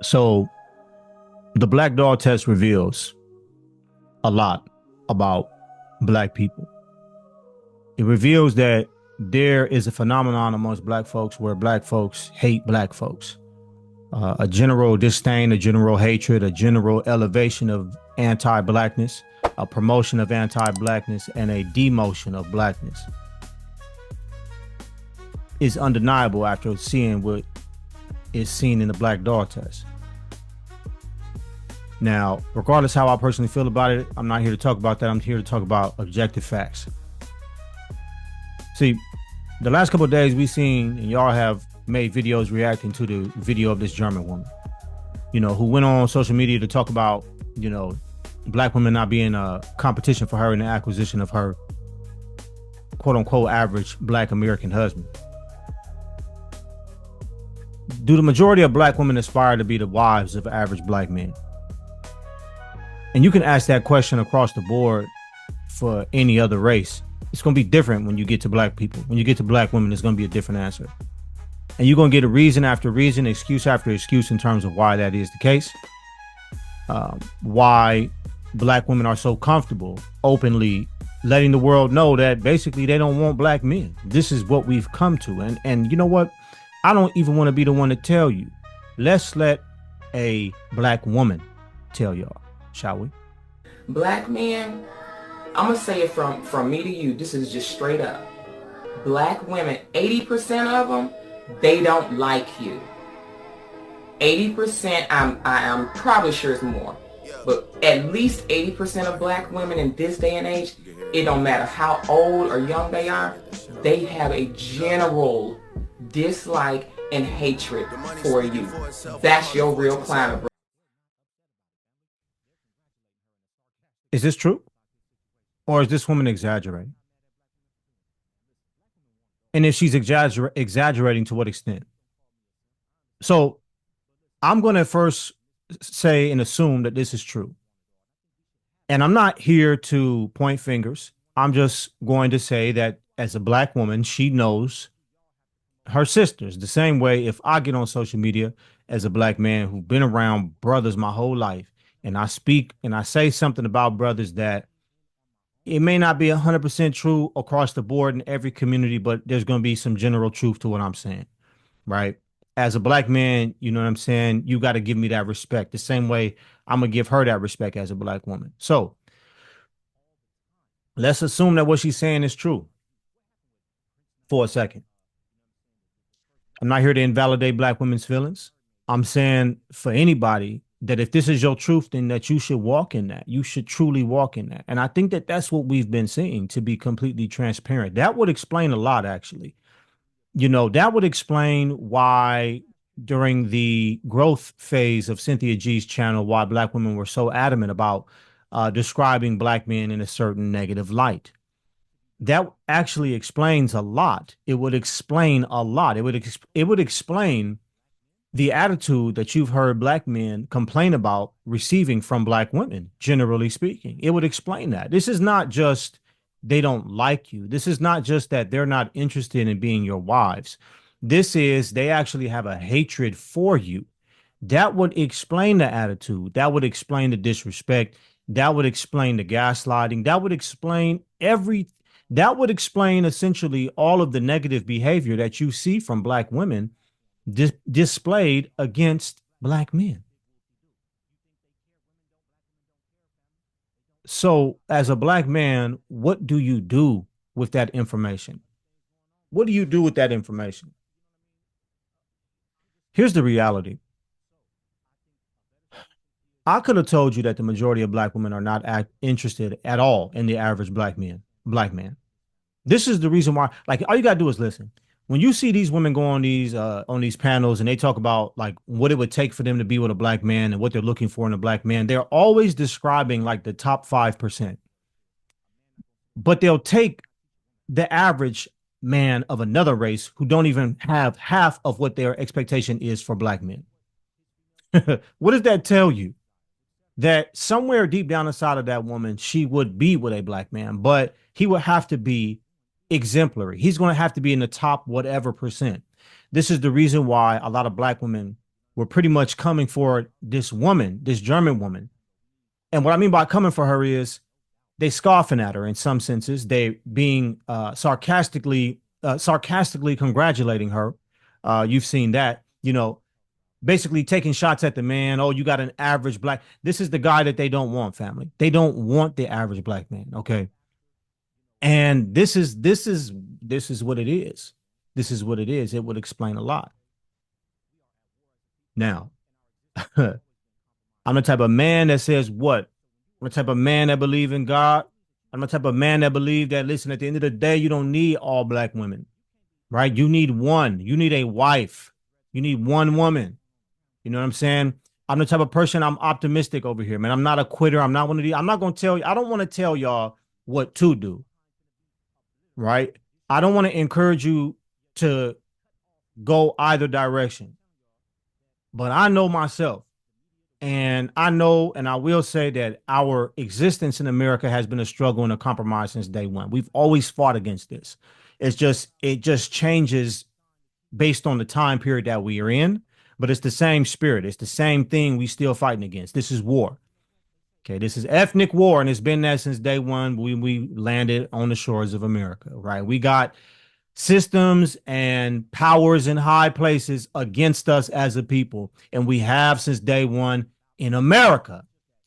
So the black dog test reveals a lot about black people. It reveals that there is a phenomenon amongst black folks where black folks hate black folks. A general disdain, a general hatred, a general elevation of anti-blackness, a promotion of anti-blackness, and a demotion of blackness is undeniable after seeing what is seen in the black dog test. Now, regardless how I personally feel about it, I'm not here to talk about that. I'm here to talk about objective facts. See, the last couple of days we've seen, and y'all have made videos reacting to the video of this German woman, who went on social media to talk about, black women not being a competition for her in the acquisition of her quote unquote average black American husband. Do the majority of black women aspire to be the wives of average black men? And you can ask that question across the board for any other race. It's going to be different when you get to black people. When you get to black women, it's going to be a different answer. And you're going to get a reason after reason, excuse after excuse in terms of why that is the case. Why black women are so comfortable openly letting the world know that basically they don't want black men. This is what we've come to. And you know what? I don't even want to be the one to tell you. Let's let a black woman tell y'all, shall we? Black men, I'm going to say it from me to you. This is just straight up. Black women, 80% of them, they don't like you. 80%, I am probably sure it's more. But at least 80% of black women in this day and age, it don't matter how old or young they are, they have a general dislike and hatred for you. That's your real climate, bro. Is this true? Or is this woman exaggerating? And if she's exaggerating, to what extent? So I'm going to first say and assume that this is true. And I'm not here to point fingers. I'm just going to say that as a black woman, she knows her sisters the same way. If I get on social media as a black man who's been around brothers my whole life, and I speak and I say something about brothers that it may not be 100% true across the board in every community, but there's going to be some general truth to what I'm saying, right? As a black man, you know what I'm saying? You got to give me that respect the same way I'm going to give her that respect as a black woman. So let's assume that what she's saying is true for a second. I'm not here to invalidate black women's feelings. I'm saying for anybody that if this is your truth, then that you should walk in that. You should truly walk in that. And I think that that's what we've been seeing, to be completely transparent. That would explain a lot, actually. That would explain why during the growth phase of Cynthia G's channel, why black women were so adamant about describing black men in a certain negative light. That actually explains a lot. It would explain a lot. It would explain the attitude that you've heard black men complain about receiving from black women, generally speaking. It would explain that. This is not just they don't like you. This is not just that they're not interested in being your wives. This is they actually have a hatred for you. That would explain the attitude. That would explain the disrespect. That would explain the gaslighting. That would explain essentially all of the negative behavior that you see from black women displayed against black men. So as a black man, what do you do with that information? What do you do with that information? Here's the reality. I could have told you that the majority of black women are not interested at all in the average black man. This is the reason why, like, all you got to do is listen. When you see these women go on these panels and they talk about like what it would take for them to be with a black man and what they're looking for in a black man, they're always describing like the top 5%. But they'll take the average man of another race who don't even have half of what their expectation is for black men. What does that tell you? That somewhere deep down inside of that woman, she would be with a black man, but he would have to be exemplary. He's going to have to be in the top whatever percent. This is the reason why a lot of black women were pretty much coming for this woman, this German woman. And what I mean by coming for her is they scoffing at her in some senses. They being sarcastically congratulating her. You've seen that, basically taking shots at the man. Oh, you got an average black. This is the guy that they don't want, family. They don't want the average black man. Okay. And this is what it is. This is what it is. It would explain a lot. Now, I'm the type of man that says what? I'm the type of man that believe in God. I'm the type of man that believe that, listen, at the end of the day, you don't need all black women, right? You need one. You need a wife. You need one woman. You know what I'm saying? I'm the type of person, I'm optimistic over here, man. I'm not a quitter. I'm not one of these. I'm not going to tell you. I don't want to tell y'all what to do, right? I don't want to encourage you to go either direction, but I know myself. And I know, and I will say that our existence in America has been a struggle and a compromise since day one. We've always fought against this. It just changes based on the time period that we are in, but it's the same spirit. It's the same thing we still fighting against. This is war. Okay, this is ethnic war, and it's been that since day one. We landed on the shores of America, right? We got systems and powers in high places against us as a people. And we have since day one in America.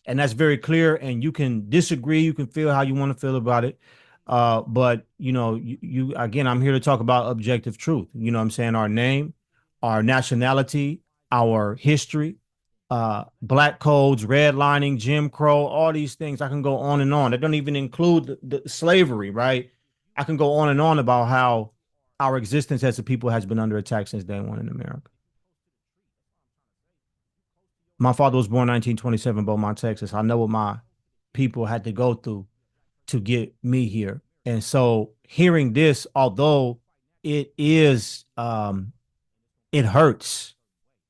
And that's very clear. And you can disagree, you can feel how you want to feel about it. But you again, I'm here to talk about objective truth. You know what I'm saying? Our name, our nationality, our history, black codes, redlining, Jim Crow, all these things. I can go on and on. That don't even include the slavery, right? I can go on and on about how our existence as a people has been under attack since day one in America. My father was born 1927, Beaumont, Texas. I know what my people had to go through to get me here. And so hearing this, although it is it hurts.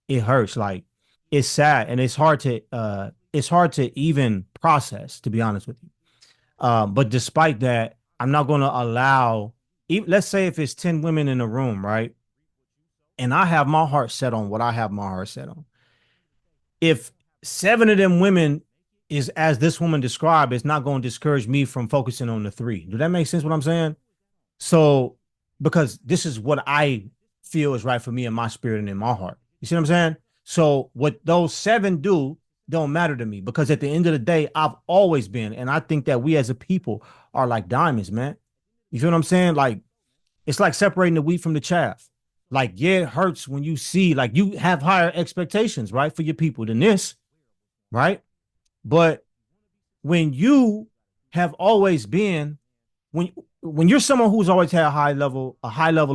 It hurts. Like it's sad and it's hard to even process, to be honest with you. But despite that, I'm not going to allow, even, let's say if it's 10 women in a room, right? And I have my heart set on what I have my heart set on. If seven of them women is as this woman described, it's not going to discourage me from focusing on the three. Do that make sense what I'm saying? So, because this is what I feel is right for me in my spirit and in my heart. You see what I'm saying? So, what those seven do don't matter to me because at the end of the day, I've always been, and I think that we as a people are like diamonds, man. You feel what I'm saying? Like, it's like separating the wheat from the chaff. Like, yeah, it hurts when you see, like, you have higher expectations, right, for your people than this, right? But when you have always been when when you're someone who's always had a high level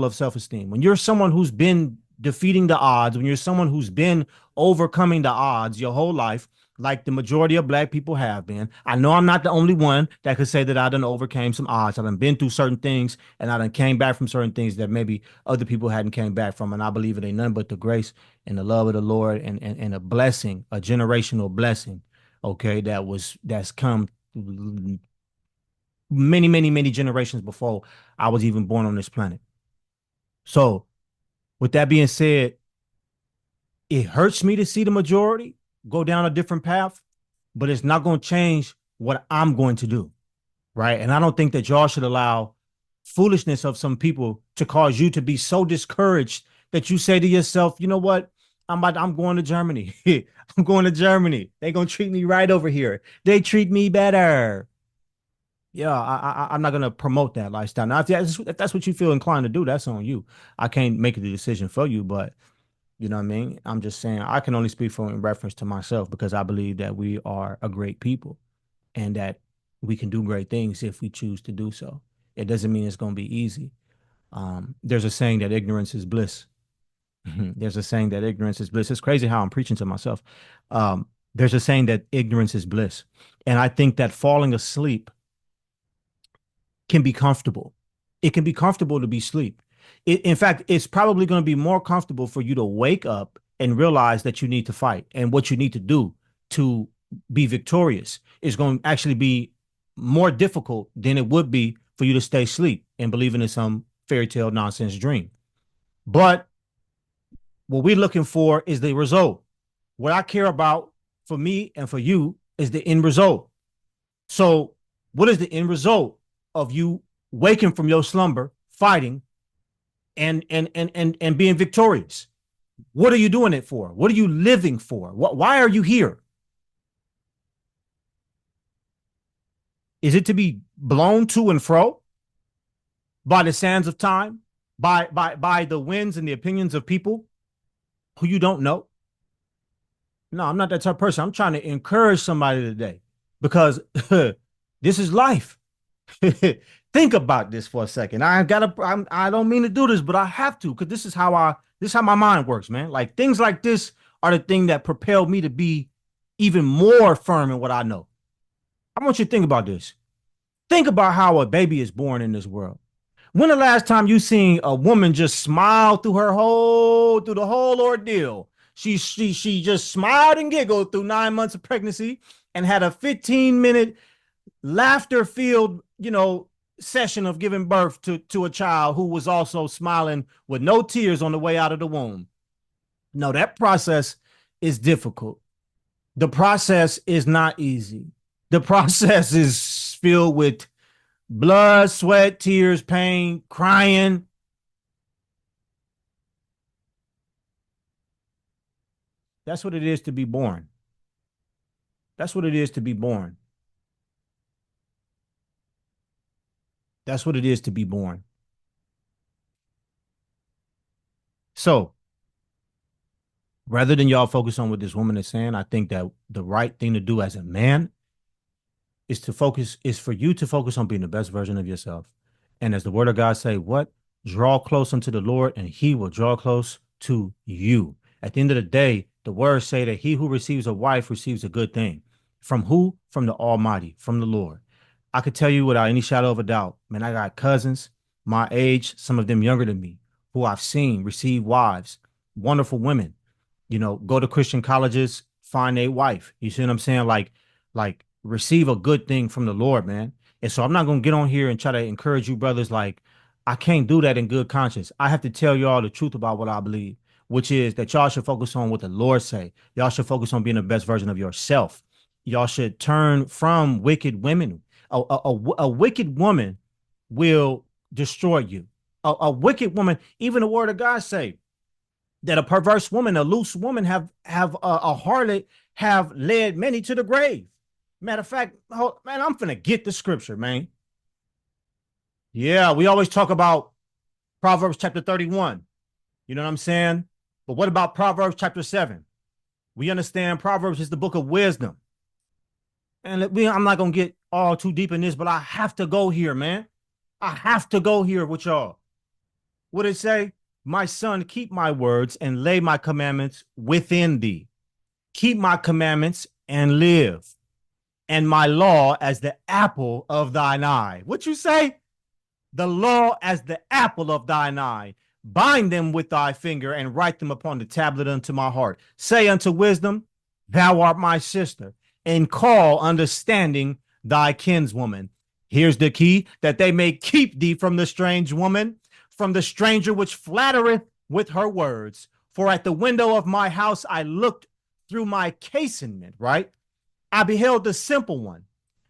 of self-esteem, when you're someone who's been defeating the odds, when you're someone who's been overcoming the odds your whole life, like the majority of black people have been. I know I'm not the only one that could say that I done overcame some odds. I done been through certain things and I done came back from certain things that maybe other people hadn't came back from. And I believe it ain't nothing but the grace and the love of the Lord and a blessing, a generational blessing, okay, that's come many, many, many generations before I was even born on this planet. So, with that being said, it hurts me to see the majority go down a different path, but it's not going to change what I'm going to do, right? And I don't think that y'all should allow foolishness of some people to cause you to be so discouraged that you say to yourself, you know what? I'm going to Germany. I'm going to Germany. They're going to treat me right over here. They treat me better. Yeah, I'm not gonna promote that lifestyle. Now, if that's what you feel inclined to do, that's on you. I can't make the decision for you, but you know what I mean? I'm just saying I can only speak for in reference to myself because I believe that we are a great people and that we can do great things if we choose to do so. It doesn't mean it's gonna be easy. There's a saying that ignorance is bliss. There's a saying that ignorance is bliss. It's crazy how I'm preaching to myself. There's a saying that ignorance is bliss. And I think that falling asleep can be comfortable. It can be comfortable to be asleep. In fact, it's probably going to be more comfortable for you to wake up and realize that you need to fight and what you need to do to be victorious is going to actually be more difficult than it would be for you to stay asleep and believing in some fairy tale nonsense dream. But What we're looking for is the result. What I care about for me and for you is the end result. So, what is the end result of you waking from your slumber, fighting, and being victorious? What are you doing it for? What are you living for? Why are you here? Is it to be blown to and fro by the sands of time, by the winds and the opinions of people who you don't know? No, I'm not that type of person. I'm trying to encourage somebody today because this is life. Think about this for a second. I don't mean to do this, but I have to because this is how my mind works, man. Like things like this are the thing that propel me to be even more firm in what I know. I want you to think about this. Think about how a baby is born in this world. When the last time you seen a woman just smile through the whole ordeal? She just smiled and giggled through 9 months of pregnancy and had a 15-minute laughter filled, session of giving birth to a child who was also smiling with no tears on the way out of the womb. No, that process is difficult. The process is not easy. The process is filled with blood, sweat, tears, pain, crying. That's what it is to be born. That's what it is to be born. That's what it is to be born. So rather than y'all focus on what this woman is saying, I think that the right thing to do as a man is for you to focus on being the best version of yourself. And as the word of God say, what? Draw close unto the Lord and he will draw close to you. At the end of the day, the words say that he who receives a wife receives a good thing. From who? From the Almighty, from the Lord. I could tell you without any shadow of a doubt, man, I got cousins my age, some of them younger than me, who I've seen receive wives, wonderful women, go to Christian colleges, find a wife. You see what I'm saying? Like receive a good thing from the Lord, man. And so I'm not gonna get on here and try to encourage you, brothers. Like I can't do that in good conscience. I have to tell y'all the truth about what I believe, which is that y'all should focus on what the Lord say. Y'all should focus on being the best version of yourself. Y'all should turn from wicked women. A wicked woman will destroy you. A wicked woman, even the word of God say that a perverse woman, a loose woman, have a harlot have led many to the grave. Matter of fact, man, I'm finna get the scripture, man. Yeah, we always talk about Proverbs chapter 31. You know what I'm saying? But what about Proverbs chapter 7? We understand Proverbs is the book of wisdom. And I'm not gonna get all too deep in this, but I have to go here, man. I have to go here with y'all. What did it say? My son, keep my words and lay my commandments within thee. Keep my commandments and live, and my law as the apple of thine eye. What you say? The law as the apple of thine eye. Bind them with thy finger and write them upon the tablet unto my heart. Say unto wisdom, thou art my sister, and call understanding thy kinswoman. Here's the key, that they may keep thee from the strange woman, from the stranger which flattereth with her words. For at the window of my house I looked through my casement, right? I beheld the simple one,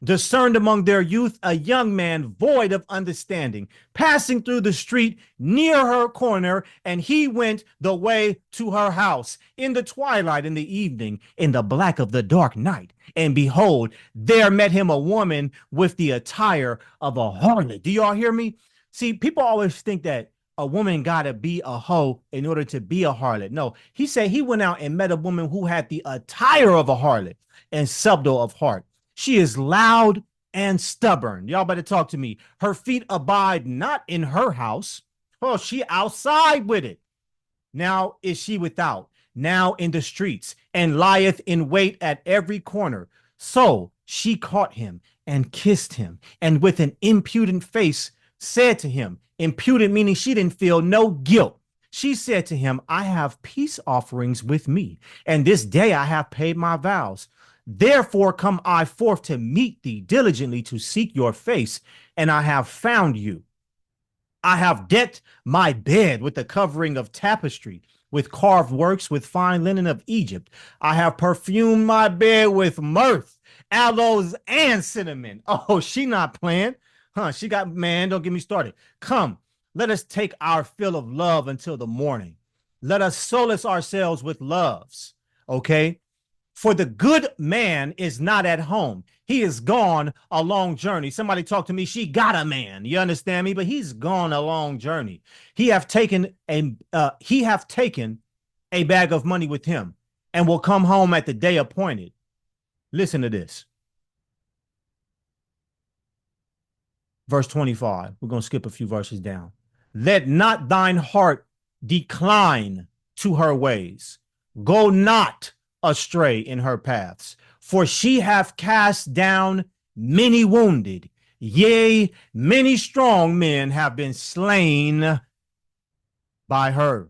discerned among their youth a young man void of understanding, passing through the street near her corner, and he went the way to her house in the twilight, in the evening, in the black of the dark night. And behold, there met him a woman with the attire of a harlot. Do y'all hear me? See, people always think that a woman gotta be a hoe in order to be a harlot. No, he said he went out and met a woman who had the attire of a harlot and subtle of heart. She is loud and stubborn. Y'all better talk to me. Her feet abide not in her house. Oh, she outside with it. Now is she without, now in the streets, and lieth in wait at every corner. So she caught him and kissed him, and with an impudent face said to him, impudent meaning she didn't feel no guilt. She said to him, I have peace offerings with me, and this day I have paid my vows. Therefore come I forth to meet thee diligently to seek your face, and I have found you. I have decked my bed with the covering of tapestry, with carved works, with fine linen of Egypt. I have perfumed my bed with myrrh, aloes, and cinnamon. Oh, she not playing. Huh? She got, man, don't get me started. Come, let us take our fill of love until the morning. Let us solace ourselves with loves. Okay? For the good man is not at home. He is gone a long journey. Somebody talk to me. She got a man. You understand me? But he's gone a long journey. He have taken a bag of money with him and will come home at the day appointed. Listen to this. Verse 25. We're going to skip a few verses down. Let not thine heart decline to her ways. Go not astray in her paths, for she hath cast down many wounded. Yea, many strong men have been slain by her.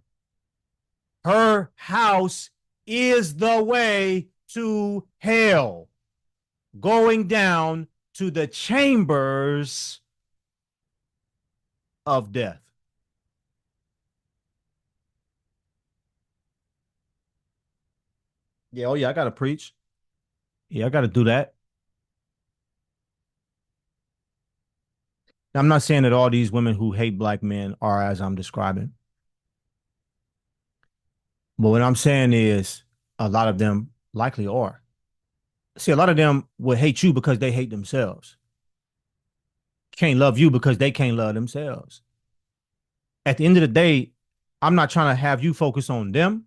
Her house is the way to hell, going down to the chambers of death. Yeah, oh yeah, I gotta preach. Yeah, I gotta do that. I'm not saying that all these women who hate black men are as I'm describing. But what I'm saying is a lot of them likely are. See, a lot of them will hate you because they hate themselves. Can't love you because they can't love themselves. At the end of the day, I'm not trying to have you focus on them.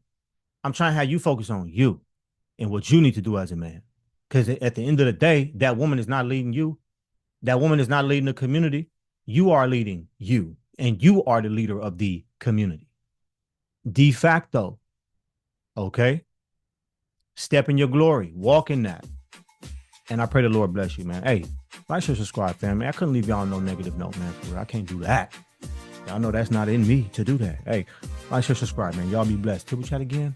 I'm trying to have you focus on you and what you need to do as a man. Because at the end of the day, that woman is not leading you. That woman is not leading the community. You are leading you, and you are the leader of the community. De facto. Okay? Step in your glory. Walk in that. And I pray the Lord bless you, man. Hey, like, share, subscribe, family. I couldn't leave y'all on no negative note, man. For real. I can't do that. Y'all know that's not in me to do that. Hey, like, share, subscribe, man. Y'all be blessed. Till we chat again.